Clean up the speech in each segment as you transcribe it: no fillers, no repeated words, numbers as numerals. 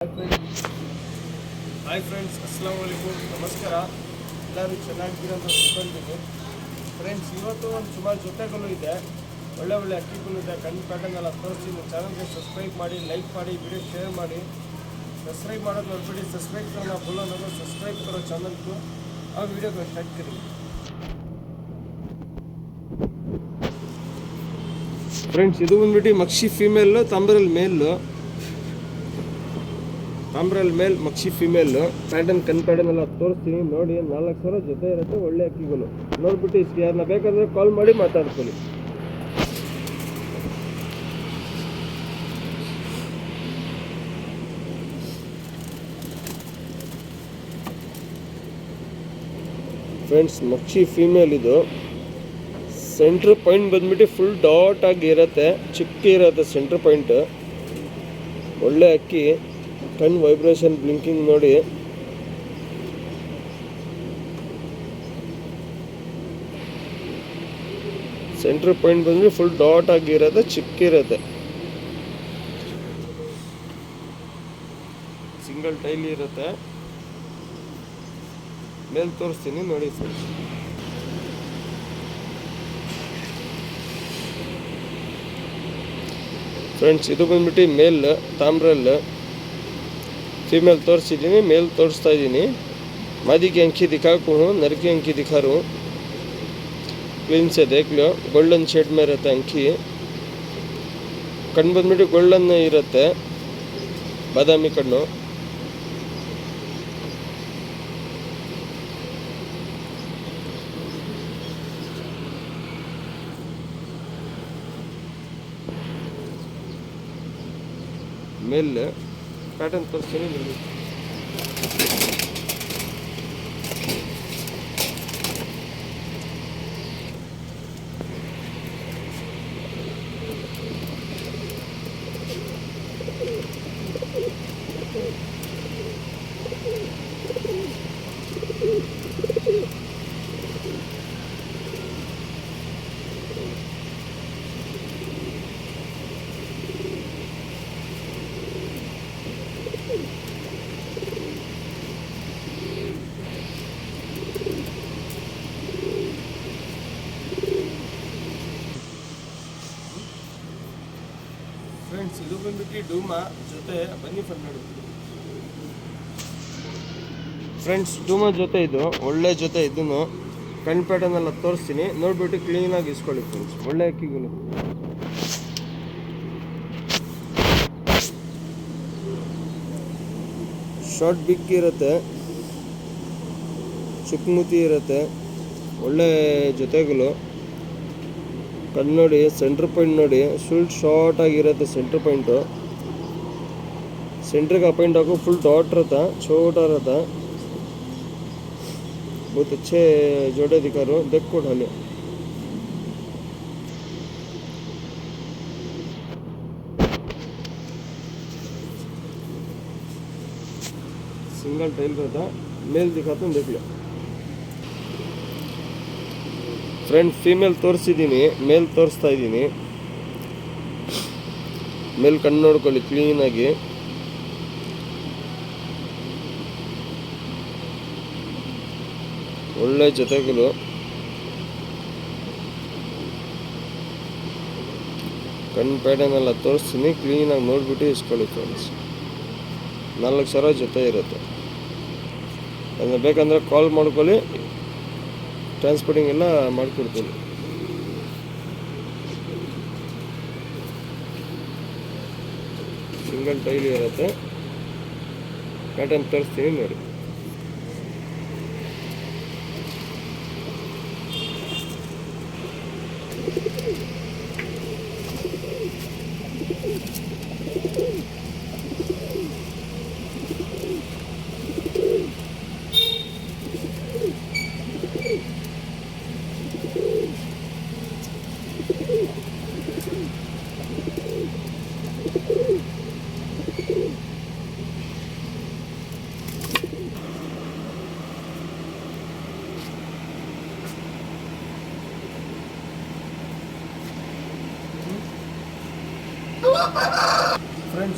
Hi friends, ಅಸ್ಸಲಾಮು ಅಲೈಕುಮ್, ನಮಸ್ಕಾರ. ಎಲ್ಲರೂ ಚೆನ್ನಾಗಿದ್ದೀರ ಅಂತ ತಿಳ್ಕೊಂಡಿದ್ದೀನಿ. ಫ್ರೆಂಡ್ಸ್, ಇವತ್ತು ಒಂದು ಸುಮಾರು ಜೊತೆಗಳು ಇದೆ, ಒಳ್ಳೆ ಅಕ್ಕಿಗಳು ಇದೆ. ಕಣ್ಣು ಪ್ಯಾಟರ್ನ್ ಎಲ್ಲ ತೋರಿಸ್ತೀನಿ. ಚಾನಲ್ಗೆ ಸಬ್ಸ್ಕ್ರೈಬ್ ಮಾಡಿ, ಲೈಕ್ ಮಾಡಿ, ವಿಡಿಯೋ ಶೇರ್ ಮಾಡಿ. सब्सक्राइब ಮಾಡೋದು ಮರಿಬೇಡಿ. सब्सक्राइब करना भूलो ना, सब्सक्राइब करो चैनल को। अब वीडियो को स्टार्ट करेंगे. ಫ್ರೆಂಡ್ಸ್, ಇದು ಬಂದ್ಬಿಟ್ಟು ಮಕ್ಷಿ ಫೀಮೇಲ್, ತಾಂಬ್ರಲ್ ಮೇಲ್, ಮಕ್ಷಿ ಫೀಮೇಲ್. ಪ್ಯಾಟರ್ನ್ ಕನ್ ಪ್ಯಾಟರ್ನ್ ಎಲ್ಲ ತೋರಿಸ್ತೀನಿ ನೋಡಿ. 4,000 ಜೊತೆ ಇರುತ್ತೆ. ಒಳ್ಳೆ ಅಕ್ಕಿಗಳು ನೋಡ್ಬಿಟ್ಟು ಯಾರನ್ನ ಬೇಕಾದ್ರೆ ಕಾಲ್ ಮಾಡಿ ಮಾತಾಡ್ಕೊಳ್ಳಿ. ಫ್ರೆಂಡ್ಸ್, ಮಕ್ಷಿ ಫೀಮೇಲ್ ಇದು. ಸೆಂಟ್ರ್ ಪಾಯಿಂಟ್ ಬಂದ್ಬಿಟ್ಟು ಫುಲ್ ಡಾಟ್ ಆಗಿ ಇರುತ್ತೆ, ಚಿಕ್ಕ ಇರುತ್ತೆ ಸೆಂಟ್ರ್ ಪಾಯಿಂಟ್. ಒಳ್ಳೆ ಅಕ್ಕಿ. ಕಣ್ ವೈಬ್ರೇಷನ್ ಬ್ಲಿಂಕಿಂಗ್ ನೋಡಿ. ಸೆಂಟ್ರ್ ಪಾಯಿಂಟ್ ಬಂದ್ಬಿಟ್ಟು ಫುಲ್ ಡಾಟ್ ಆಗಿರುತ್ತೆ, ಚಿಕ್ಕ ಇರುತ್ತೆ. ಸಿಂಗಲ್ ಟೈಲ್ ಇರುತ್ತೆ. ಮೇಲ್ ತೋರಿಸ್ತೀನಿ ನೋಡಿ ಫ್ರೆಂಡ್ಸ್. ಫ್ರೆಂಡ್ಸ್, ಇದು ಬಂದ್ಬಿಟ್ಟು ಮೇಲ್ ತಾಮ್ರಲ್. फीमेल तोरिसिದ್ದೀನಿ, मेल तोरिस्ता इದ್ದೀನಿ. मादी की अंकी दिखाता हूँ, नर की अंकी दिखा रहा हूँ. क्लीन से देख लो. गोल्डन शेड में रहता है अंकी. कಣ್ಣು ಬಂದ್ಬಿಟ್ಟು ಗೋಲ್ಡನ್ ಇರುತ್ತೆ, ಬಾದಾಮಿ ಕಣ್ಣು. ಮೇಲ್ ಪ್ಯಾಟರ್ನ್ ತೋರಿಸ್ತೀನಿ ನೋಡಿ. ಫ್ರೆಂಡ್ಸ್, ಇದು ಬಂದ್ಬಿಟ್ಟು ಡೂಮಾ ಜೊತೆ. ಬನ್ನಿ ಫ್ರೆಂಡ್ ನೋಡಿ. ಫ್ರೆಂಡ್ಸ್, ಡೂಮಾ ಜೊತೆ ಇದು ಒಳ್ಳೆ ಜೊತೆ. ಇದನ್ನು ಕಣ್ ಪ್ಯಾಟರ್ನ್ ಎಲ್ಲ ತೋರಿಸ್ತೀನಿ ನೋಡ್ಬಿಟ್ಟು ಕ್ಲೀನಾಗಿ ಇಸ್ಕೊಳ್ಳಿ ಫ್ರೆಂಡ್ಸ್. ಒಳ್ಳೆ ಅಕ್ಕಿಗಳು. ಶಾರ್ಟ್ ಬಿಗ್ ಇರುತ್ತೆ, ಚಿಕ್ಕಮೂತಿ ಇರುತ್ತೆ. ಒಳ್ಳೆ ಜೊತೆಗಳು. ಕಣ್ಣು ನೋಡಿ, ಸೆಂಟ್ರ್ ಪಾಯಿಂಟ್ ನೋಡಿ, ಫುಲ್ ಶಾರ್ಟ್ ಆಗಿರುತ್ತೆ ಸೆಂಟ್ರ್ ಪಾಯಿಂಟು. सेंटर का पॉइंट आपको फुल डॉट रहता, छोटा रहता. बहुत अच्छे जोड़े दिखा रहा हूँ, देख को ढाले. सिंगल टाइल रहता. मेल दिखाता हूँ, देख लो फ्रेंड. फीमेल तोरिसिದ್ದೀನಿ, मेल तोरिस्ता इದ್ದೀನಿ. मेल कಣ್ಣು ನೋಡ್ಕೊಳ್ಳಿ ಕ್ಲೀನ್ ಆಗಿ. ಒಳ್ಳೆ ಜೊತೆಗಳು. ಕಣ್ಣು ಪ್ಯಾಟರ್ನ್ ಎಲ್ಲ ತೋರಿಸ್ತೀನಿ, ಕ್ಲೀನಾಗಿ ನೋಡ್ಬಿಟ್ಟು ಇಸ್ಕೊಳ್ಳಿ ಫ್ರೆಂಡ್ಸ್. 4,000 ಜೊತೆ ಇರುತ್ತೆ. ಅದನ್ನ ಬೇಕಂದರೆ ಕಾಲ್ ಮಾಡ್ಕೊಳ್ಳಿ, ಟ್ರಾನ್ಸ್ಪೋರ್ಟಿಂಗ್ ಎಲ್ಲ ಮಾಡಿಕೊಡ್ತೀನಿ. ಸಿಂಗಲ್ ಟೈಲ್ ಇರುತ್ತೆ. ಪ್ಯಾಟರ್ನ್ ತೋರಿಸ್ತೀನಿ ನೋಡಿ.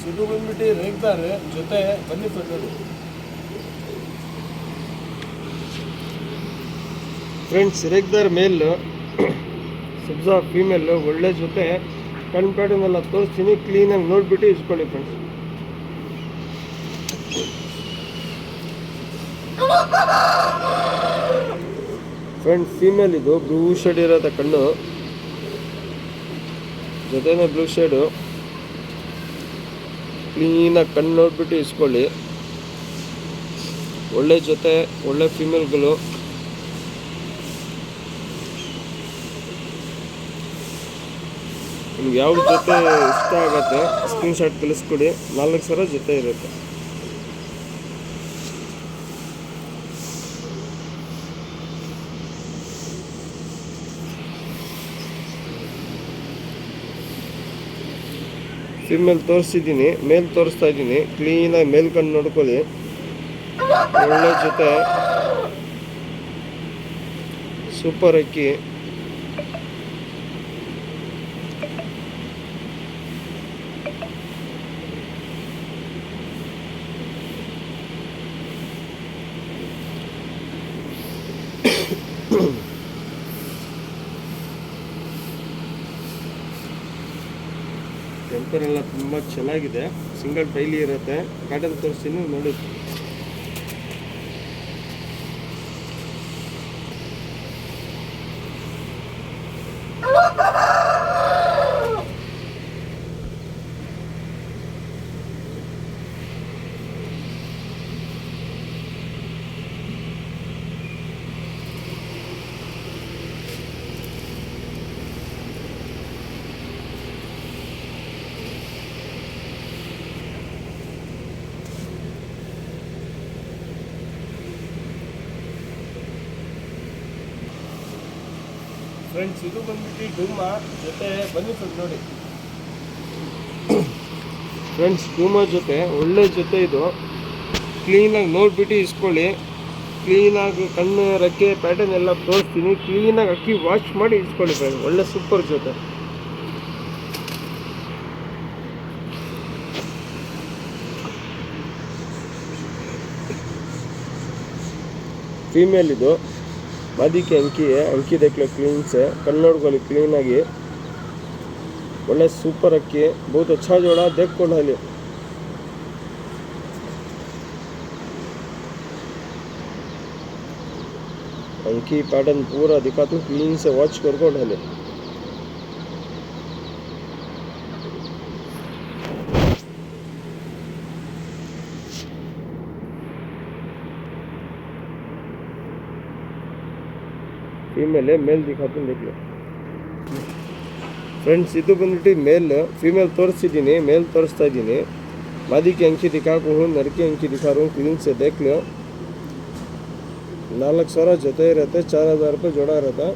ಫ್ರೆಂಡ್ಸ್ ಇದು ಬಂದ್ಬಿಟ್ಟು ರೇಗ್ದಾರ್ ಜೊತೆ ಬನ್ನಿ ನೋಡಿ ಫ್ರೆಂಡ್ಸ್. ರೇಗ್ದಾರ್ ಮೇಲ್, ಸಬ್ಜಾ ಫೀಮೇಲ್, ಒಳ್ಳೆ ಜೊತೆ ಕಣ್ ಪ್ಯಾಟರ್ನ್ ಎಲ್ಲ ತೋರಿಸ್ತೀನಿ, ಕ್ಲೀನಾಗಿ ನೋಡ್ಬಿಟ್ಟು ಇಸ್ಕೊಳ್ಳಿ ಫ್ರೆಂಡ್ಸ್. ಫ್ರೆಂಡ್ಸ್ ಫೀಮೇಲ್ ಇದು ಬ್ಲೂ ಶೇಡ್ ಇರೋದ ಕಣ್ಣು, ಜೊತೆನೇ ಬ್ಲೂ ಶೇಡು. ಕ್ಲೀನಾಗಿ ಕಣ್ಣು ನೋಡ್ಬಿಟ್ಟು ಇಸ್ಕೊಳ್ಳಿ. ಒಳ್ಳೆ ಜೊತೆ, ಒಳ್ಳೆ ಫೀಮೇಲ್ಗಳು. ನಿಮ್ಗೆ ಯಾವ ಜೊತೆ ಇಷ್ಟ ಆಗತ್ತೆ ಸ್ಕ್ರೀನ್ಶಾಟ್ ಕಳಿಸ್ಕೊಡಿ. 4,000 ಜೊತೆ ಇರುತ್ತೆ. ಫಿಮೇಲ್ ತೋರಿಸಿದ್ದೀನಿ, ಮೇಲ್ ತೋರಿಸ್ತಾ ಇದ್ದೀನಿ. ಕ್ಲೀನಾಗಿ ಮೇಲ್ ಕಣ್ಣು ನೋಡ್ಕೊಳ್ಳಿ. ಒಳ್ಳೆ ಜೊತೆ, ಸೂಪರ್ ಅಕ್ಕಿ. ಟೆಂಪರ್ ಎಲ್ಲ ತುಂಬ ಚೆನ್ನಾಗಿದೆ. ಸಿಂಗಲ್ ಟೈಲಿ ಇರುತ್ತೆ. ಪ್ಯಾಟರ್ನ್ ತೋರಿಸ್ತೀನಿ ನೋಡಿ. ಫ್ರೆಂಡ್ಸ್ ಇದು ಬಂದ್ಬಿಟ್ಟು ಡೂಮಾ ಜೊತೆ ಬನ್ನಿ ಫ್ರೆಂಡ್ ನೋಡಿ. ಫ್ರೆಂಡ್ಸ್ ಡೂಮಾ ಜೊತೆ ಒಳ್ಳೆ ಜೊತೆ ಇದು. ಕ್ಲೀನಾಗಿ ನೋಡ್ಬಿಟ್ಟು ಇಸ್ಕೊಳ್ಳಿ. ಕ್ಲೀನಾಗಿ ಕಣ್ಣು, ರೆಕ್ಕೆ, ಪ್ಯಾಟರ್ನ್ ಎಲ್ಲ ತೋರಿಸ್ತೀನಿ. ಕ್ಲೀನಾಗಿ ಅಕ್ಕಿ ವಾಶ್ ಮಾಡಿ ಇಸ್ಕೊಳ್ಳಿ ಫ್ರೆಂಡ್. ಒಳ್ಳೆ ಸೂಪರ್ ಜೊತೆ. ಫೀಮೇಲ್ ಇದು. ಅದಕ್ಕೆ ಅಂಕಿ देखलो क्लीन से कल नोಡ್ಕೊಳ್ಳಿ ಕ್ಲೀನಾಗಿ. ಒಳ್ಳೆ ಸೂಪರ್ ಅಕ್ಕಿ, बहुत अच्छा जोड़ा देखो ढाली. अंकी पैटर्न पूरा दिखाता हूँ, क्लीन से वॉच करको ढाली. फीमेल मेल दिखाती हूँ देख लो फ्रेंड्स. ಇದು ಬಂದ್ಬಿಟ್ಟು ಮೇಲ್. ಫೀಮೇಲ್ ತೋರಿಸಿದ್ದೀನಿ, ಮೇಲ್ ತೋರಿಸ್ತಾ ಇದ್ದೀನಿ. मादी की अंकी दिखाको हूँ, नर की अंकी दिखा रहा हूँ. क्लीन से देख लो. 4,000 जते रहते, 4,000 रुपये जोड़ा रहता.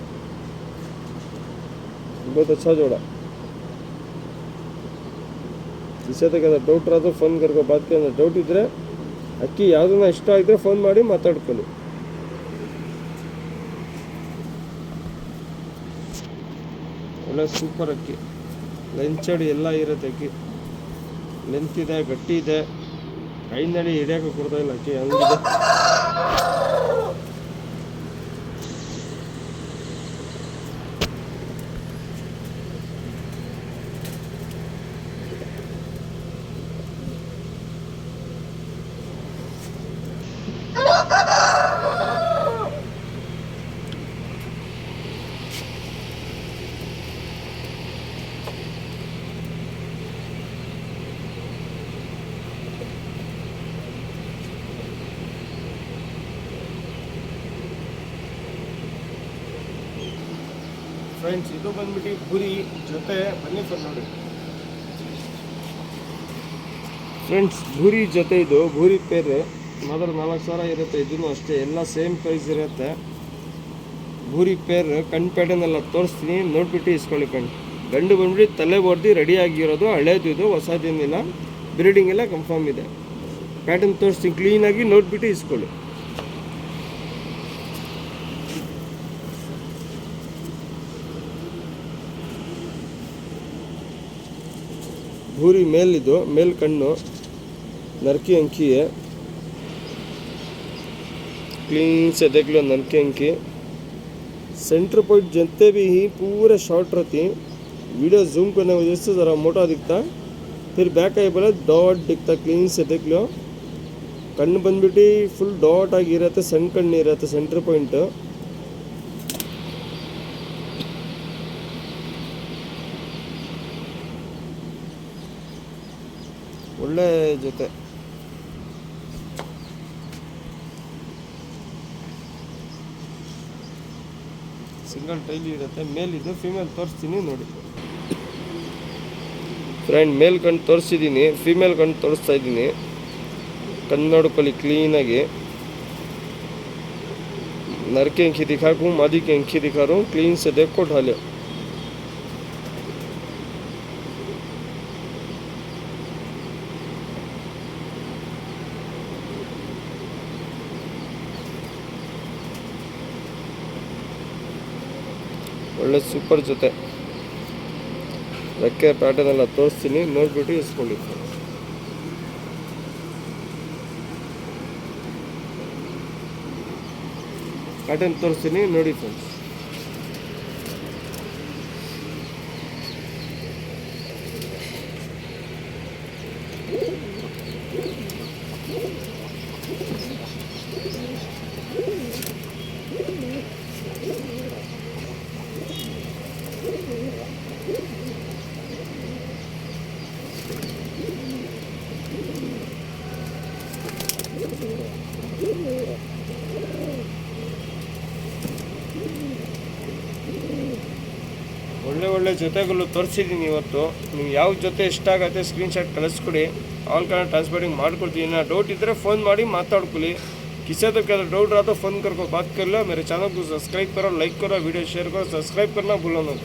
बहुत अच्छा जोड़ा. इसे तक डाउट रहा तो फोन करको बात करना. डाउट इधर अक्की यादना इष्ट आगे फोन ಮಾಡಿ ಮಾತಾಡ್ಕೊಳ್ಳಿ. ಒಳ್ಳೆ ಸೂಪರ್ ಅಕ್ಕಿ. ಲೆಂಚಡಿ ಎಲ್ಲ ಇರುತ್ತೆ ಅಕ್ಕಿ. ಲೆಂತ್ ಇದೆ, ಗಟ್ಟಿ ಇದೆ. ಕೈನಲ್ಲಿ ಹಿಡಿಯೋಕೆ ಕೊಡ್ತಾ ಇಲ್ಲ ಅಕ್ಕಿ ಹಂಗಿದೆ. ಫ್ರೆಂಡ್ಸ್ ಇದು ಬಂದ್ಬಿಟ್ಟು ಬುರಿ ಜೊತೆ ಬನ್ನಿ ಫ್ರೆಂಡ್ ನೋಡಿ. ಫ್ರೆಂಡ್ಸ್ ಬುರಿ ಜೊತೆ ಇದು ಬುರಿ ಪೇರ್ ಮಾತ್ರ 4,000 ಇರುತ್ತೆ. ಇದೂ ಅಷ್ಟೇ, ಎಲ್ಲ ಸೇಮ್ ಪ್ರೈಸ್ ಇರುತ್ತೆ. ಬೂರಿ ಪೇರ್ ಕಣ್ ಪ್ಯಾಟರ್ನ್ ಎಲ್ಲ ತೋರಿಸ್ತೀನಿ, ನೋಡ್ಬಿಟ್ಟು ಇಸ್ಕೊಳ್ಳಿ ಫ್ರೆಂಡ್. ಗಂಡು ಬಂದ್ಬಿಟ್ಟು ತಲೆ ಹೊಡೆದು ರೆಡಿ ಆಗಿರೋದು, ಹಳೇದು ಇದು, ಹೊಸದೇನಿಲ್ಲ. ಬ್ರೀಡಿಂಗ್ ಎಲ್ಲ ಕನ್ಫರ್ಮ್ ಇದೆ. ಪ್ಯಾಟರ್ನ್ ತೋರಿಸ್ತೀನಿ, ಕ್ಲೀನಾಗಿ ನೋಡ್ಬಿಟ್ಟು ಇಸ್ಕೊಳ್ಳಿ. ಭೂರಿ ಮೇಲಿದು ಮೇಲ್ ಕಣ್ಣು नरकी अंकी है क्लीन से देख लो नरकी अंकी सेंटर पॉइंट जितने भी ही पूरे शॉर्ट रहती वीडियो जूम करने की वजह से ज़रा मोटा दिखता फिर बैक आई बोले डॉट दिखता क्लीन से देख लो कಣ್ಣು ಬಂದ್ಬಿಟ್ಟು ಫುಲ್ ಡಾಟ್ ಆಗಿರುತ್ತೆ ಸಣ್ಣ ಕಣ್ಣು ಇರುತ್ತೆ ಸೆಂಟರ್ ಪಾಯಿಂಟ್ ಒಳ್ಳೆ ಜೊತೆ ಸಿಂಗಲ್ ಟೈಲಿ ಇರುತ್ತೆ ಮೇಲಿದ್ದು ಫೀಮೇಲ್ ತೋರಿಸ್ತೀನಿ ನೋಡಿ ಫ್ರೆಂಡ್ ಮೇಲ್ ಕಣ್ಣು ತೋರಿಸಿದ್ದೀನಿ ಫೀಮೇಲ್ ಕಣ್ಣು ತೋರಿಸ್ತಾ ಇದ್ದೀನಿ ಕಣ್ಣು ನೋಡ್ಕೊಳ್ಳಿ ಕ್ಲೀನಾಗಿ नर की आँखी दिखा दूँ मादी की आँखी दिखा रहा हूँ क्लीन से देखो ढाले ಒಳ್ಳೆ ಸೂಪರ್ ಜೊತೆ ರೆಕ್ಕೆ ಪ್ಯಾಟರ್ನ್ ಎಲ್ಲ ತೋರಿಸ್ತೀನಿ ನೋಡ್ಬಿಟ್ಟು ಇಸ್ಕೊಳ್ಳಿ ಪ್ಯಾಟರ್ನ್ ತೋರಿಸ್ತೀನಿ ನೋಡಿ ಫ್ರೆಂಡ್ಸ್ ಒಳ್ಳೆ ಒಳ್ಳೆ ಜೊತೆಗಳು ತೋರಿಸಿದ್ದೀನಿ ಇವತ್ತು ನೀವು ಯಾವ ಜೊತೆ ಇಷ್ಟ ಆಗುತ್ತೆ ಸ್ಕ್ರೀನ್ಶಾಟ್ ಕಳಿಸ್ಕೊಡಿ ಆಲ್ ಕನ್ನಡ ಟ್ರಾನ್ಸ್ಪೋರ್ಟಿಂಗ್ ಮಾಡ್ಕೊಡ್ತೀನಿ ना डाउट इधर फ़ोन मारी माताड़कोली किसी तो क्या डाउट रहा तो फ़ोन करके बात कर लो मेरे चैनल को सब्सक्राइब करो लाइक करो वीडियो शेयर करो सब्सक्राइब करना भूलो ना।